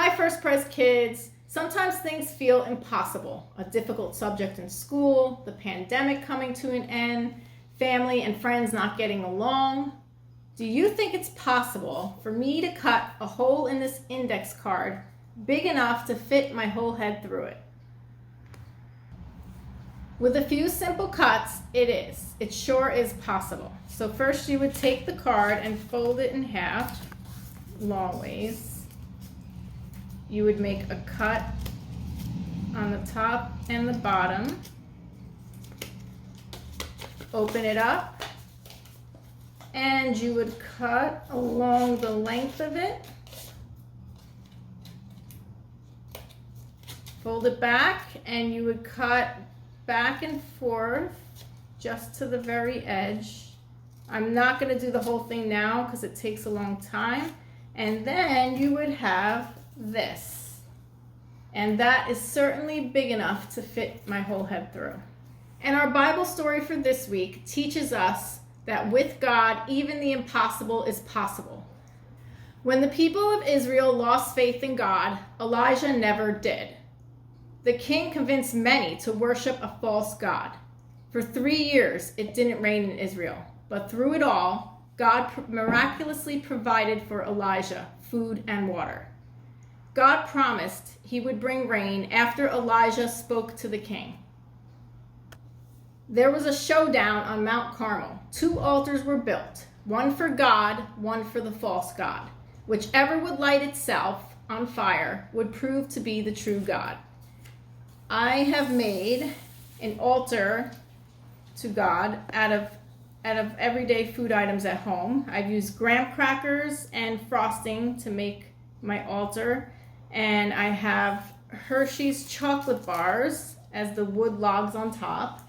Hi, First Pres kids. Sometimes things feel impossible. A difficult subject in school, the pandemic coming to an end, family and friends not getting along. Do you think it's possible for me to cut a hole in this index card big enough to fit my whole head through it? With a few simple cuts, it is. It sure is possible. So first you would take the card and fold it in half, long ways. You would make a cut on the top and the bottom. Open it up, and you would cut along the length of it. Fold it back, and you would cut back and forth just to the very edge. I'm not going to do the whole thing now because it takes a long time. And then you would have this. And that is certainly big enough to fit my whole head through. And our Bible story for this week teaches us that with God, even the impossible is possible. When the people of Israel lost faith in God, Elijah never did. The king convinced many to worship a false god. For 3 years, it didn't rain in Israel. But through it all, God miraculously provided for Elijah food and water. God promised he would bring rain after Elijah spoke to the king. There was a showdown on Mount Carmel. 2 altars were built, one for God, one for the false god. Whichever would light itself on fire would prove to be the true God. I have made an altar to God out of everyday food items at home. I've used graham crackers and frosting to make my altar, and I have Hershey's chocolate bars as the wood logs on top.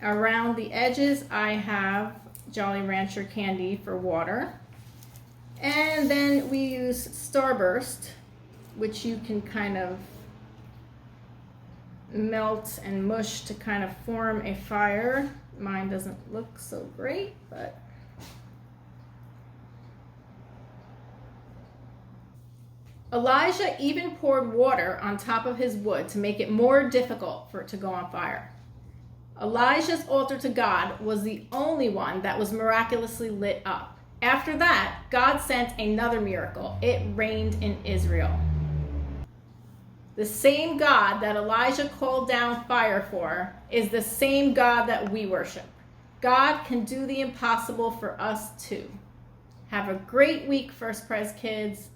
Around the edges I have Jolly Rancher candy for water, and then we use Starburst, which you can kind of melt and mush to kind of form a fire. Mine doesn't look so great, but Elijah even poured water on top of his wood to make it more difficult for it to go on fire. Elijah's altar to God was the only one that was miraculously lit up. After that, God sent another miracle. It rained in Israel. The same God that Elijah called down fire for is the same God that we worship. God can do the impossible for us too. Have a great week, First Pres kids.